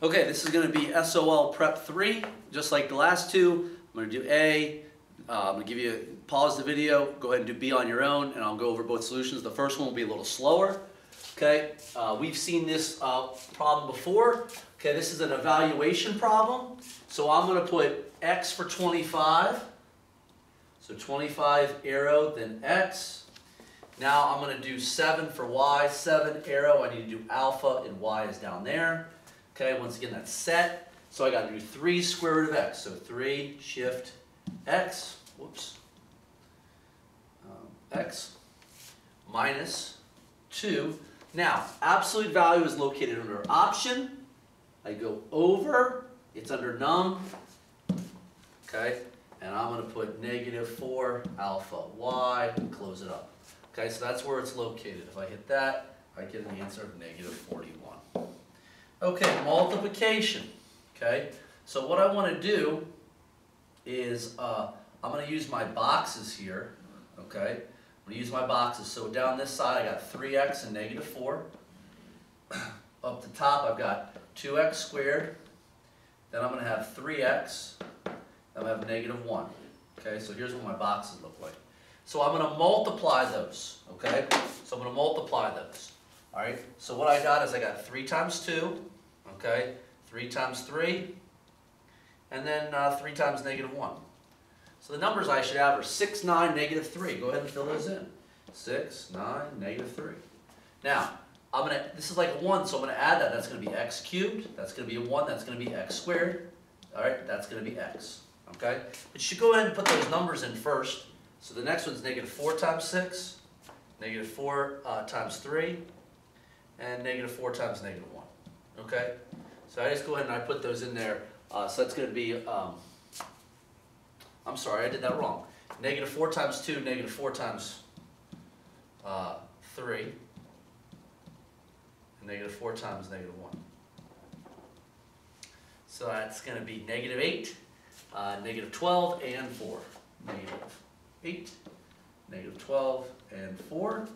Okay, this is going to be SOL Prep 3, just like the last two. I'm going to do A. I'm going to give you, pause the video, go ahead and do B on your own, and I'll go over both solutions. The first one will be a little slower. Okay, we've seen this problem before. Okay, this is an evaluation problem. So I'm going to put X for 25. So 25 arrow, then X. Now I'm going to do 7 for Y, 7 arrow. I need to do alpha, and Y is down there. Okay, once again, that's set. So I got to do 3 square root of X. So 3 shift X, whoops, X minus 2. Now, absolute value is located under option. I go over, it's under num. Okay, and I'm going to put -4 alpha Y and close it up. Okay, so that's where it's located. If I hit that, I get an answer of -41. Okay, multiplication. Okay, so what I want to do is I'm going to use my boxes here. Okay, I'm going to use my boxes. So down this side, I got 3x and -4. Up the top, I've got 2x squared. Then I'm going to have 3x. Then I have -1. Okay, so here's what my boxes look like. So I'm going to multiply those. Okay, so I'm going to multiply those. All right, so what I got is I got 3 times 2, okay, 3 times 3, and then 3 times -1. So the numbers I should have are 6, 9, -3. Go ahead and fill those in. 6, 9, -3. Now, this is like a 1, so I'm going to add that. That's going to be x cubed. That's going to be a 1. That's going to be x squared. All right, that's going to be x. Okay, but you should go ahead and put those numbers in first. So the next one's -4 times 6, -4 times 3, and -4 times -1. Okay, so I just go ahead and I put those in there. So that's going to be, I'm sorry, I did that wrong. -4 times 2, -4 times 3, and -4 times -1. So that's going to be -8, -12, and 4. -8, -12, and 4.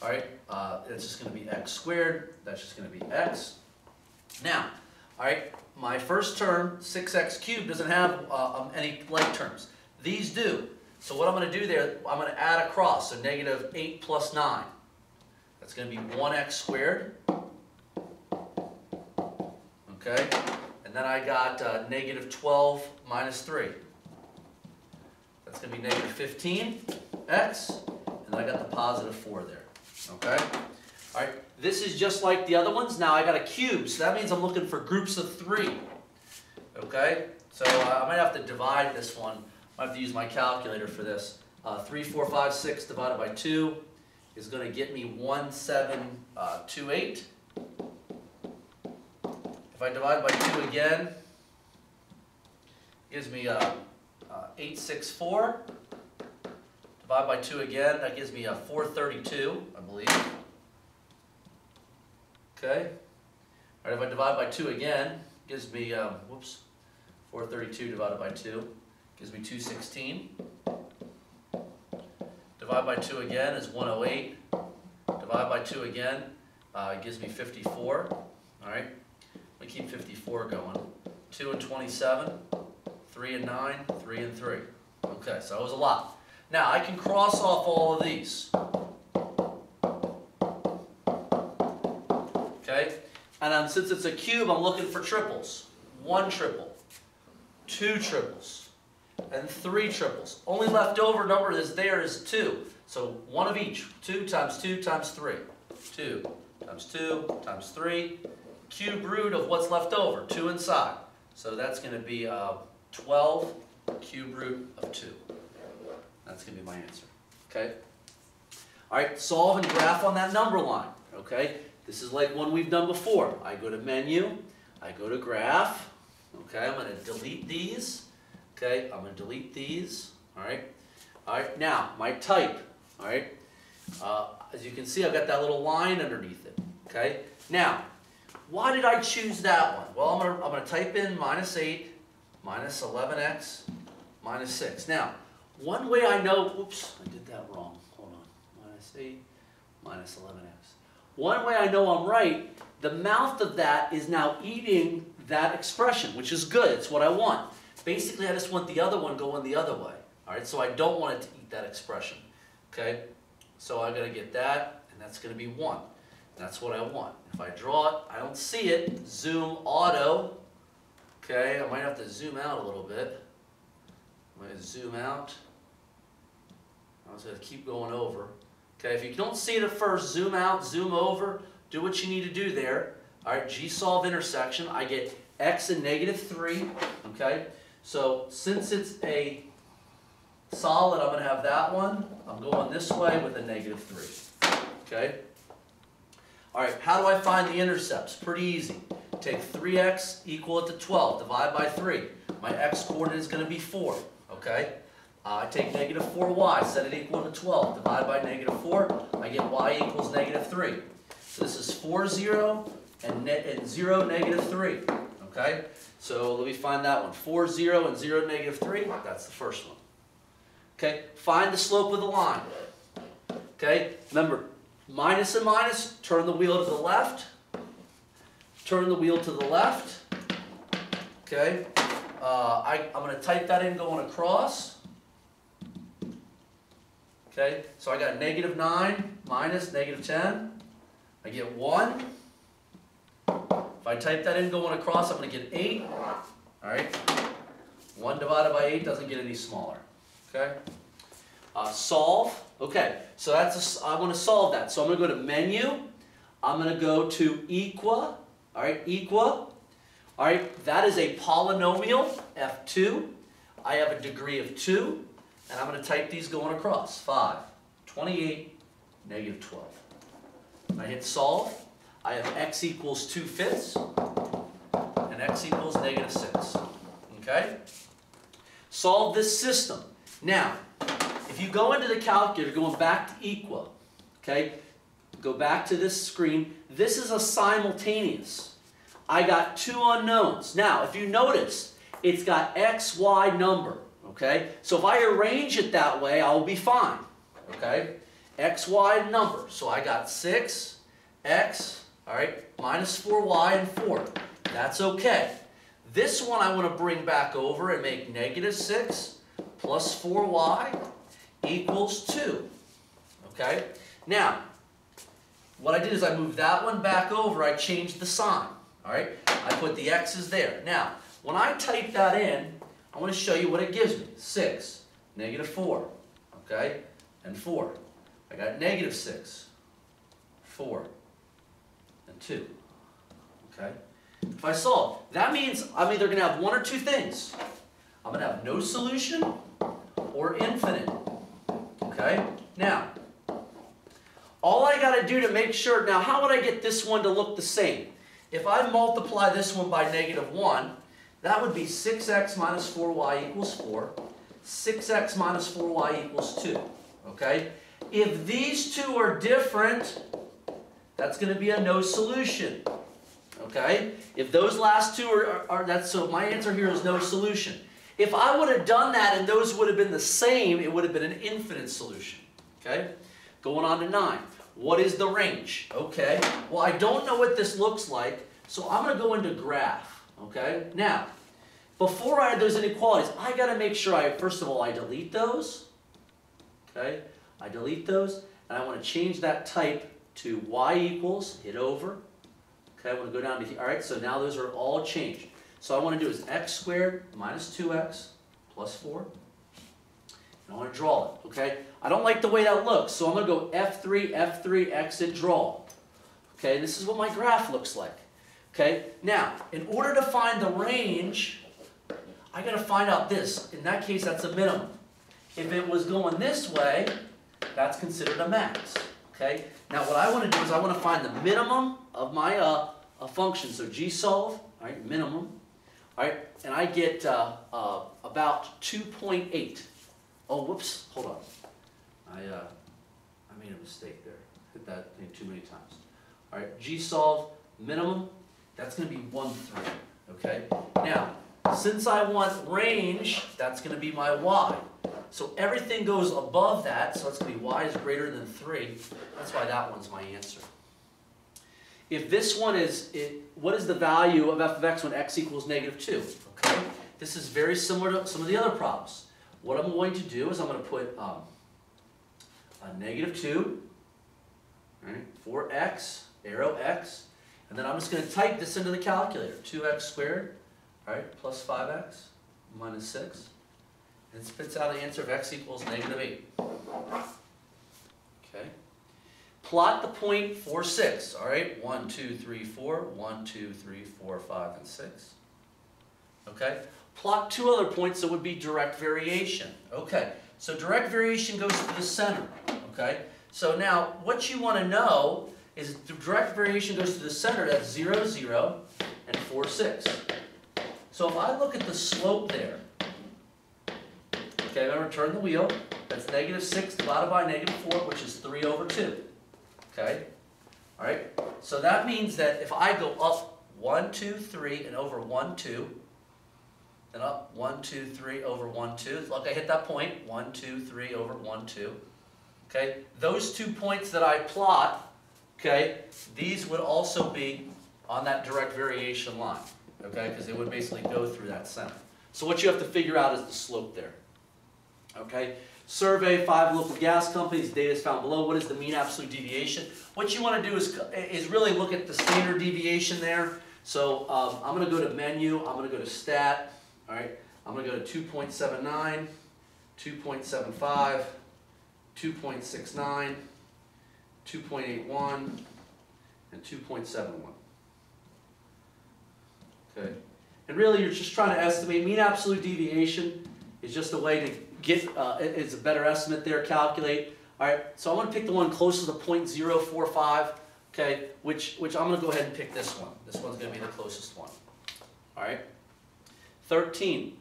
All right, it's just going to be x squared. That's just going to be x. Now, all right, my first term, 6x cubed, doesn't have any like terms. These do. So what I'm going to do there, I'm going to add across. So -8 plus 9. That's going to be 1x squared. Okay, and then I got -12 minus 3. That's going to be -15x, and then I got the +4 there. Okay, all right, this is just like the other ones. Now I got a cube, so that means I'm looking for groups of 3. Okay, so I might have to divide this one. I have to use my calculator for this. 3, 4, 5, 6 divided by 2 is going to get me 1728. If I divide by 2 again, it gives me 864. Divide by 2 again, that gives me 432, I believe. Okay. All right, if I divide by 2 again, it gives me, 432 divided by 2 gives me 216. Divide by 2 again is 108. Divide by 2 again, it gives me 54. All right, we keep 54 going. 2 and 27, 3 and 9, 3 and 3. Okay, so that was a lot. Now, I can cross off all of these. Okay? And since it's a cube, I'm looking for triples. 1 triple, 2 triples, and 3 triples. Only leftover number that's there is 2. So 1 of each. 2 times 2 times 3. 2 times 2 times 3. Cube root of what's left over. 2 inside. So that's going to be 12 cube root of 2. That's going to be my answer. Okay? All right, solve and graph on that number line. Okay? This is like one we've done before. I go to menu. I go to graph. Okay, I'm going to delete these. Okay, I'm going to delete these. All right? All right, now, my type. All right? As you can see, I've got that little line underneath it. Okay? Now, why did I choose that one? Well, I'm going to type in -8, minus 11x, minus 6. Now, one way I know, oops, I did that wrong. Hold on. -8, minus 11x. One way I know I'm right the mouth of that is now eating that expression, which is good. It's what I want. Basically, I just want the other one going the other way. All right, so I don't want it to eat that expression. Okay, so I'm going to get that, and that's going to be 1. That's what I want. If I draw it, I don't see it. Zoom auto. Okay, I might have to zoom out a little bit. I'm going to zoom out. I'm just going to keep going over. Okay, if you don't see it at first, zoom out, zoom over, do what you need to do there. All right, G-solve intersection, I get x and -3. Okay, so since it's a solid, I'm going to have that one. I'm going this way with a -3. Okay. All right, how do I find the intercepts? Pretty easy. Take 3x equal it to 12, divide by 3. My x coordinate is going to be 4, okay? I take -4y, set it equal to 12, divide by -4, I get y equals -3. So this is 4, 0, and 0, -3, okay? So let me find that one. 4, 0, and 0, -3, that's the first one. Okay, find the slope of the line. Okay, remember, minus and minus, turn the wheel to the left. Turn the wheel to the left. Okay, I'm going to type that in going across. Okay, so I got -9 minus -10. I get 1. If I type that in going across, I'm going to get 8. All right, 1 divided by 8 doesn't get any smaller. Okay, solve. Okay, so I want to solve that. So I'm going to go to menu. I'm going to go to equa. All right, equa. All right, that is a polynomial, f2. I have a degree of 2, and I'm going to type these going across. 5, 28, -12. I hit solve. I have x equals 2/5, and x equals -6. Okay? Solve this system. Now, if you go into the calculator, going back to equa, okay? Go back to this screen. This is a simultaneous. I got 2 unknowns. Now, if you notice, it's got x, y number, okay? So if I arrange it that way, I'll be fine, okay? X, y number. So I got 6, x, all right, -4y and 4. That's okay. This one I want to bring back over and make -6 plus 4y equals 2, okay? Now, what I did is I moved that one back over. I changed the sign. All right, I put the x's there. Now, when I type that in, I want to show you what it gives me. 6, -4, okay, and 4. I got -6, 4, and 2, okay? If I solve, that means I'm either going to have one or two things. I'm going to have no solution or infinite, okay? Now, all I got to do to make sure, now how would I get this one to look the same? If I multiply this one by -1, that would be 6x minus 4y equals 4. 6x minus 4y equals 2. Okay? If these two are different, that's going to be a no solution. Okay? If those last two are that's so my answer here is no solution. If I would have done that and those would have been the same, it would have been an infinite solution. Okay? Going on to 9. What is the range? Okay, well, I don't know what this looks like, so I'm going to go into graph, okay? Now, before I add those inequalities, I got to make sure first of all, I delete those, okay? I delete those, and I want to change that type to y equals, hit over, okay? I want to go down to here. All right, so now those are all changed. So I want to do is x squared minus 2x plus 4. I want to draw it, okay? I don't like the way that looks, so I'm going to go F3, F3, exit, draw. Okay, this is what my graph looks like. Okay, now, in order to find the range, I got to find out this. In that case, that's a minimum. If it was going this way, that's considered a max. Okay, now what I want to do is I want to find the minimum of my function. So G-solve, all right, minimum. All right, and I get about 2.8. Oh, whoops, hold on. I made a mistake there. Hit that thing too many times. All right, G-solve, minimum, that's going to be 1,3, okay? Now, since I want range, that's going to be my y. So everything goes above that, so it's going to be y is greater than 3. That's why that one's my answer. if this one is, what is the value of f of x when x equals -2? Okay, this is very similar to some of the other problems. What I'm going to do is I'm going to put a -2, right, for x, arrow x, and then I'm just going to type this into the calculator. 2x squared, right, plus 5x minus 6. And it spits out the answer of x equals -8. Okay. Plot the point 4, 6. All right. 1, 2, 3, 4. 1, 2, 3, 4, 5, and 6. Okay. Plot two other points that would be direct variation. Okay. So direct variation goes to the center. Okay. So now what you want to know is the direct variation goes to the center. That's 0, 0, and 4, 6. So if I look at the slope there, okay, I'm going to turn the wheel. That's -6 divided by -4, which is 3 over 2. Okay? All right? So that means that if I go up 1, 2, 3, and over 1, 2, then up 1, 2, 3, over 1, 2. Look, I hit that point. 1, 2, 3, over 1, 2. Okay? Those 2 points that I plot, okay, these would also be on that direct variation line. Okay? Because they would basically go through that center. So what you have to figure out is the slope there. Okay? Survey 5 local gas companies. Data is found below. What is the mean absolute deviation? What you want to do is really look at the standard deviation there. So I'm going to go to menu. I'm going to go to stat. All right. I'm going to go to 2.79, 2.75, 2.69, 2.81, and 2.71. Okay. And really, you're just trying to estimate mean absolute deviation. Is just a way to get, it's a better estimate there, calculate. All right, so I'm going to pick the one closest to 0.045, okay, which I'm going to go ahead and pick this one. This one's going to be the closest one. All right. 13.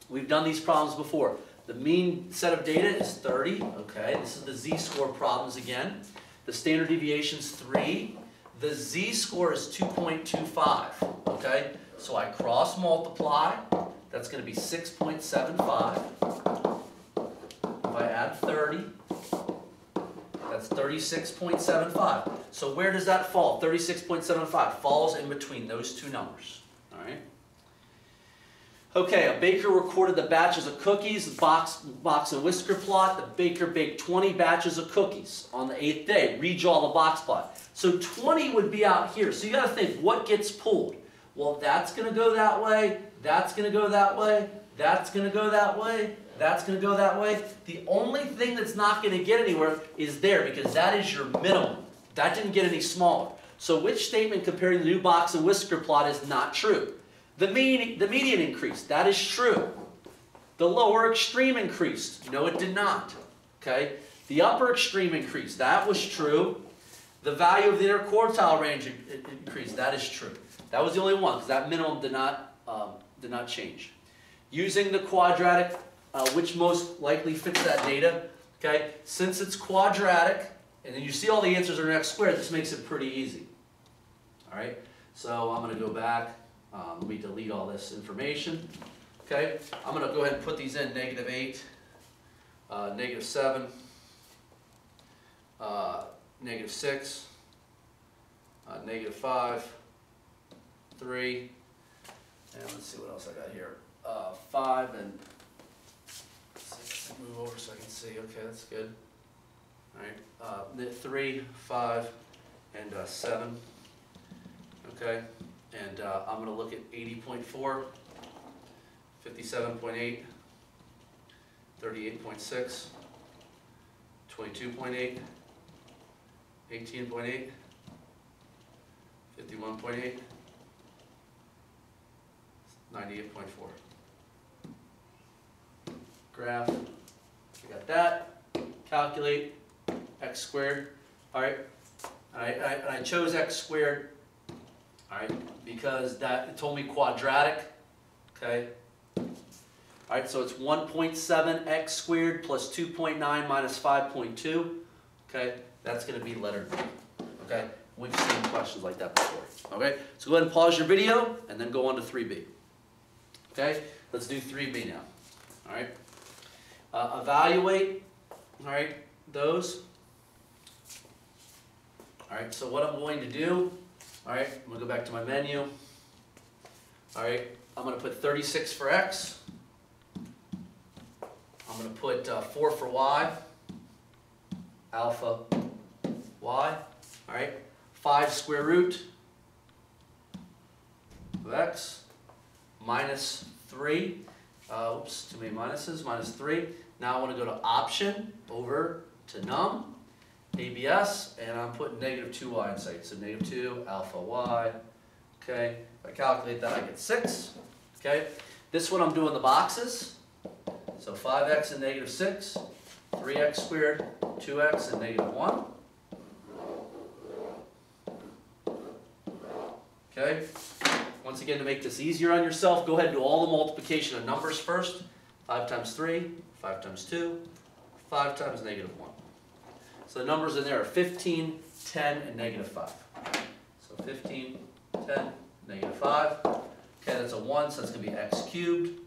We've done these problems before. The mean set of data is 30, okay. This is the z-score problems again. The standard deviation is 3. The z-score is 2.25, okay. So I cross multiply. That's going to be 6.75. If I add 30, that's 36.75. So where does that fall? 36.75 falls in between those two numbers. All right. Okay, a baker recorded the batches of cookies, box and whisker plot. The baker baked 20 batches of cookies on the 8th day. Redraw the box plot. So 20 would be out here. So you got to think, what gets pulled? Well, that's going to go that way. That's going to go that way, that's going to go that way, that's going to go that way. The only thing that's not going to get anywhere is there because that is your minimum. That didn't get any smaller. So which statement comparing the new box and whisker plot is not true? The median increased. That is true. The lower extreme increased. No, it did not. Okay? The upper extreme increased. That was true. The value of the interquartile range increased. That is true. That was the only one because that minimum did not change. Using the quadratic, which most likely fits that data, okay? Since it's quadratic, and then you see all the answers are x squared, this makes it pretty easy. All right? So I'm going to go back. Let me delete all this information. Okay? I'm going to go ahead and put these in: -8, -7, -6, -5, 3. And let's see what else I got here. 5 and 6. Move over so I can see. Okay, that's good. All right. 3, 5, and 7. Okay. And I'm going to look at 80.4, 57.8, 38.6, 22.8, 18.8, 51.8. 98.4. Graph. We got that. Calculate x squared. All right. I chose x squared. All right, because it told me quadratic. Okay. All right, so it's 1.7 x squared plus 2.9 minus 5.2. Okay, that's going to be letter B. Okay, we've seen questions like that before. Okay, so go ahead and pause your video and then go on to 3B. Okay, let's do 3B now. All right, evaluate. All right, those. All right, so what I'm going to do All right, I'm going to go back to my menu. All right, I'm going to put 36 for x. I'm going to put 4 for y, alpha y. All right, 5 square root of x minus 3. Oops, too many minuses, minus 3. Now I want to go to option, over to num, ABS, and I'm putting negative 2y in sight. So negative 2 alpha y. Okay, if I calculate that, I get 6. Okay, this one I'm doing the boxes. So 5x and negative 6, 3x squared, 2x and negative 1. Okay, once again, to make this easier on yourself, go ahead and do all the multiplication of numbers first. 5 times 3, 5 times 2, 5 times negative 1. So the numbers in there are 15, 10, and negative 5. So 15, 10, negative 5. Okay, that's a 1, so that's going to be x cubed.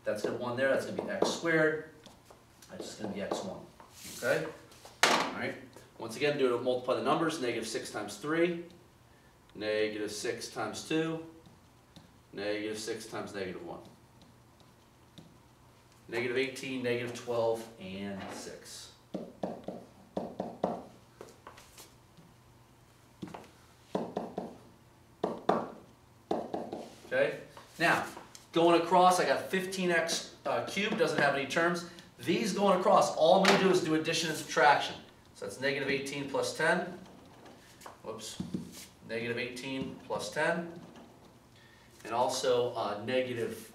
That's going to 1 there, that's going to be x squared. That's just going to be x1. Okay? All right. Once again, multiply the numbers. Negative 6 times 3. Negative 6 times 2. Negative 6 times negative 1. Negative 18, negative 12, and 6. Okay? Now, going across, I got 15x cubed, doesn't have any terms. These going across, all I'm going to do is do addition and subtraction. So that's negative 18 plus 10. Whoops. Negative 18 plus 10. And also negative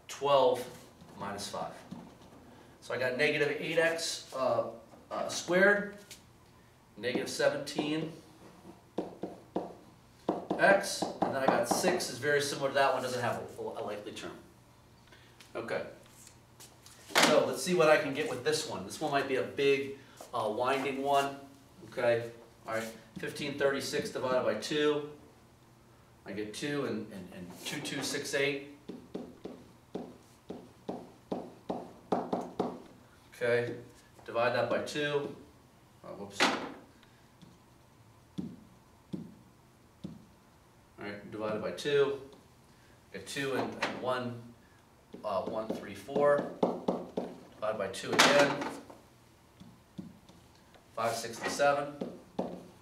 12 minus 5. So I got negative 8x squared, negative 17x, and then I got 6 is very similar to that one, doesn't have a likely term. Okay. So let's see what I can get with this one. This one might be a big winding one. Okay. All right. 1536 divided by 2. I get 2 and 2268. Okay. Divide that by 2. Whoops. All right. Divided by 2. Get 2 and 1. 134. Divided by 2 again. 567.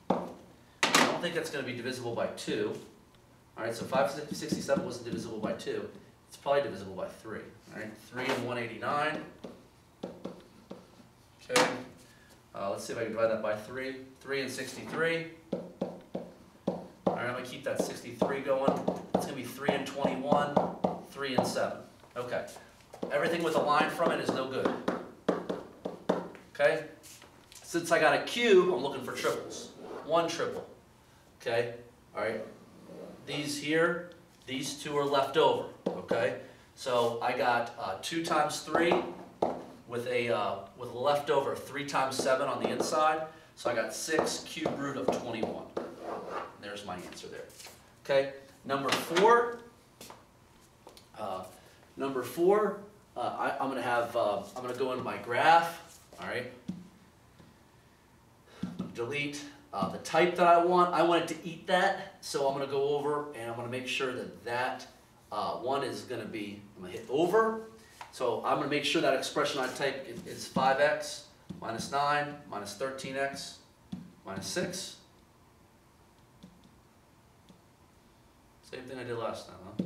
I don't think that's going to be divisible by 2. All right, so 567 wasn't divisible by 2. It's probably divisible by 3. All right, 3 and 189. Okay, let's see if I can divide that by 3. 3 and 63. All right, I'm going to keep that 63 going. It's going to be 3 and 21, 3 and 7. Okay, everything with a line from it is no good. Okay, since I got a cube, I'm looking for triples. 1 triple. Okay, all right. These here, these 2 are left over. Okay, so I got 2 times 3 with a leftover 3 times 7 on the inside. So I got 6 cube root of 21. There's my answer there. Okay, number 4. I'm gonna go into my graph. All right. Delete the type that I want. I want it to eat that, so I'm going to go over and I'm going to make sure that that one is going to be, I'm going to hit over. So I'm going to make sure that expression I type is 5x minus 9 minus 13x minus 6. Same thing I did last time, huh?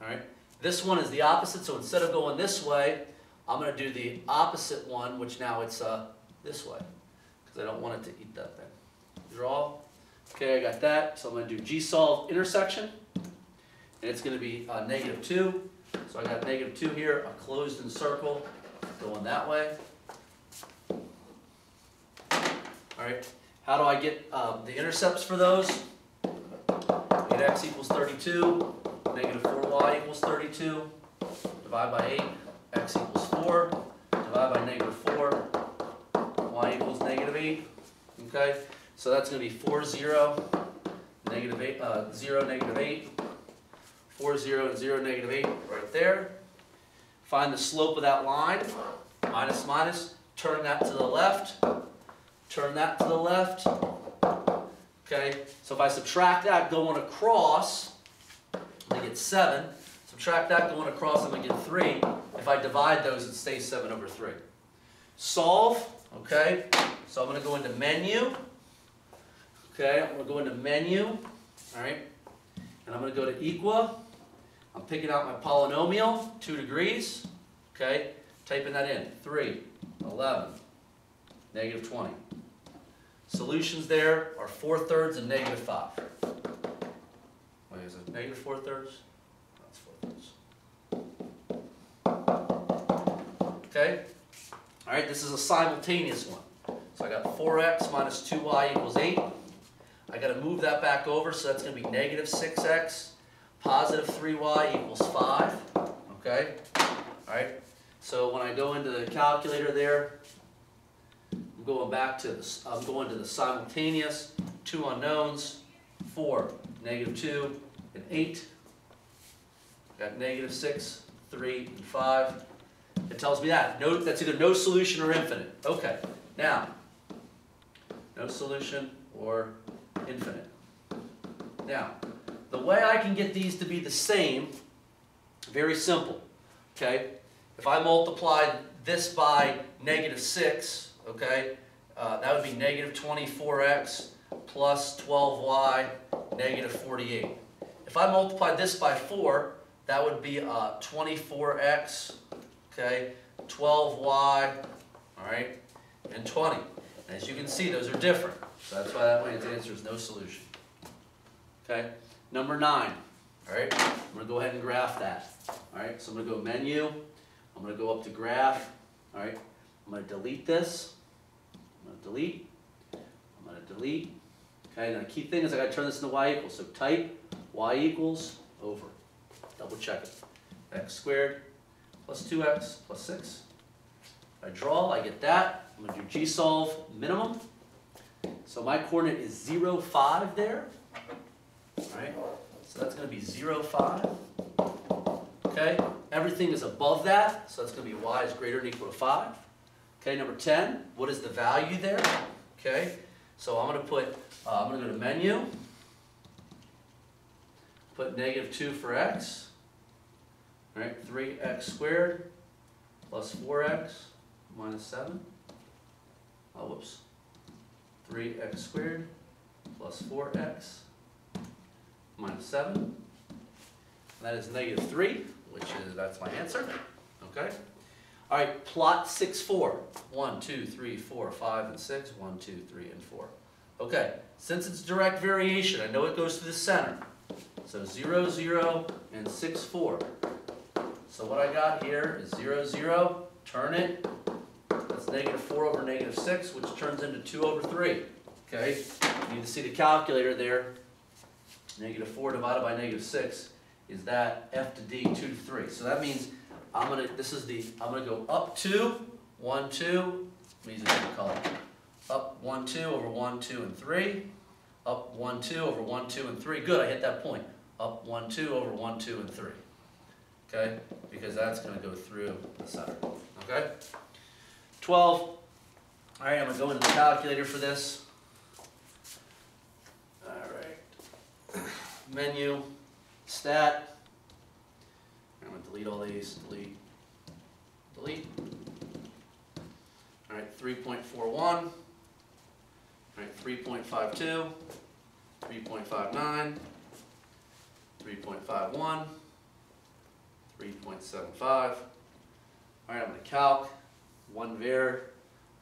All right. This one is the opposite, so instead of going this way, I'm going to do the opposite one, which now it's this way. I don't want it to eat that thing. Draw. Okay, I got that. So I'm going to do G-solve intersection. And it's going to be negative 2. So I got negative 2 here, a closed in circle going that way. All right. How do I get the intercepts for those? 8x equals 32. Negative 4y equals 32. Divide by 8. X equals 4. Divide by negative 4. Y equals negative 8. Okay, so that's going to be 4, 0, negative 8, 0, negative 8, 4, 0, and 0, negative 8 right there. Find the slope of that line, minus, minus, turn that to the left, turn that to the left. Okay, so if I subtract that going across, I'm going to get 7. Subtract that going across, I'm going to get 3. If I divide those, it stays 7 over 3. Solve, okay, so I'm going to go into menu. Okay, I'm going to go into menu, all right, and I'm going to go to equa. I'm picking out my polynomial, 2 degrees, okay, typing that in, 3, 11, negative 20. Solutions there are 4/3 and negative 5. Wait, is it negative 4/3? That's 4/3. Okay, all right, this is a simultaneous one. So I got 4x minus 2y equals 8. I got to move that back over, so that's going to be negative 6x, positive 3y equals 5. Okay? All right? So when I go into the calculator there, I'm going back to the, I'm going to the simultaneous, 2 unknowns, 4, negative 2, and 8. Got negative 6, 3, and 5. It tells me that. No, that's either no solution or infinite. Okay. Now, no solution or infinite. Now, the way I can get these to be the same, very simple, okay? If I multiply this by negative 6, okay, that would be negative 24x plus 12y, negative 48. If I multiply this by 4, that would be 24x, okay, 12y, all right, and 20. And as you can see, those are different. So that's why that one's answer is no solution. Okay, number 9. All right, I'm going to go ahead and graph that. All right, so I'm going to go menu. I'm going to go up to graph. All right, I'm going to delete this. I'm going to delete. I'm going to delete. Okay, now the key thing is I got to turn this into y equals. So type y equals over. Double check it. X squared plus 2x plus 6. If I draw, I get that. I'm going to do G-solve minimum. So my coordinate is 0, 5 there. All right, so that's going to be 0, 5. Okay, everything is above that, so that's going to be y is greater than or equal to 5. Okay, number 10, what is the value there? Okay, so I'm going to put, I'm going to go to menu, put negative 2 for x. All right, 3x squared plus 4x minus 7. Oh, whoops. 3x squared plus 4x minus 7. And that is negative 3, which is, that's my answer. Okay. All right, plot 6, 4. 1, 2, 3, 4, 5, and 6. 1, 2, 3, and 4. Okay, since it's direct variation, I know it goes to the center. So 0, 0, and 6, 4. So what I got here is 0, 0, turn it. That's negative 4 over negative 6, which turns into 2 over 3. Okay, you need to see the calculator there. Negative 4 divided by negative 6 is that f to d 2 to 3. So that means I'm gonna go up 2, 1, 2. Let me use a different color. Up 1, 2 over 1, 2, and 3. Up 1, 2 over 1, 2, and 3. Good, I hit that point. Up 1, 2 over 1, 2, and 3. Okay, because that's going to go through the center. Okay. 12. All right, I'm going to go into the calculator for this. All right. Menu, stat. I'm going to delete all these. Delete. Delete. All right, 3.41. All right, 3.52. 3.59. 3.51. 3.75. All right, I'm going to calc. 1 var.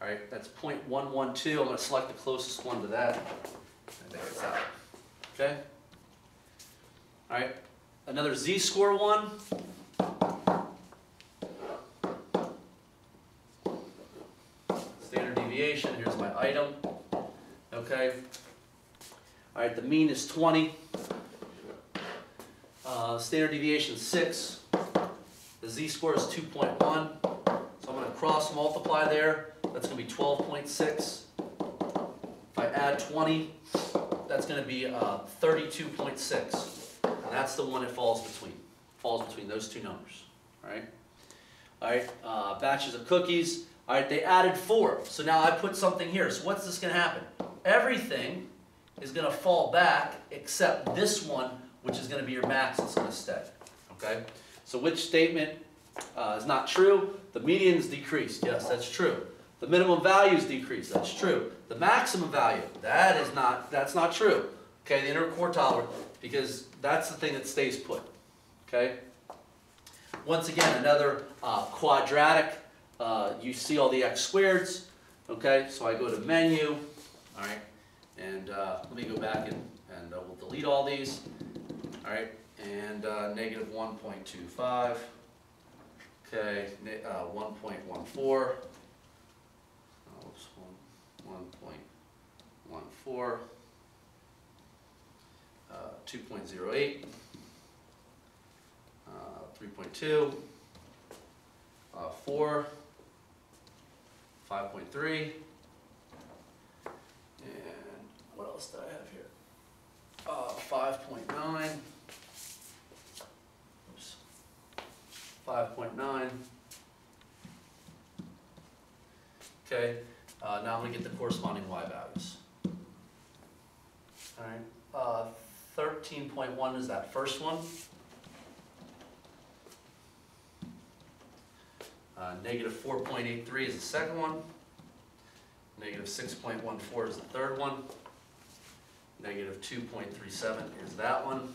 All right, that's 0.112. I'm going to select the closest one to that. I think it's that. Okay. All right, another z-score one. Standard deviation. Here's my item. Okay. All right, the mean is 20. Standard deviation 6. The z-score is 2.1. So I'm going to cross multiply there. That's going to be 12.6. If I add 20, that's going to be 32.6. And that's the one it falls between. Falls between those two numbers. All right. All right. Batches of cookies. All right. They added 4. So now I put something here. So what's this going to happen? Everything is going to fall back, except this one, which is going to be your max, is going to stay. Okay? So which statement is not true? The median's decreased. Yes, that's true. The minimum value is decreased. That's true. The maximum value, that's not true. Okay, the interquartile, because that's the thing that stays put. Okay? Once again, another quadratic. You see all the x squareds. Okay, so I go to menu. All right, and let me go back and we'll delete all these. All right, and negative 1.25. Okay, 1.14. Oops, 1.14. 2.08. 3.2. 4. 5.3. And what else did I have here? 5.9. Oops. 5.9. Okay. Now I'm going to get the corresponding y values. All right. 13.1 is that first one. Negative 4.83 is the second one. Negative 6.14 is the third one. Negative 2.37 is that one.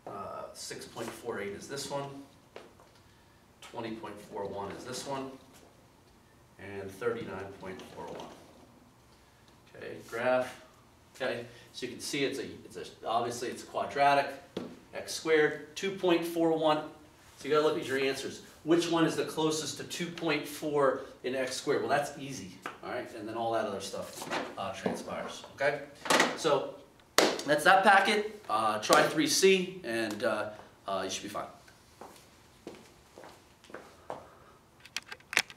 6.48 is this one. 20.41 is this one. And 39.41. Okay, graph. Okay, so you can see obviously it's quadratic. X squared, 2.41. So you got to look at your answers. Which one is the closest to 2.4 in x squared? Well, that's easy, all right? And then all that other stuff transpires, okay? So that's that packet. Try 3C, and you should be fine.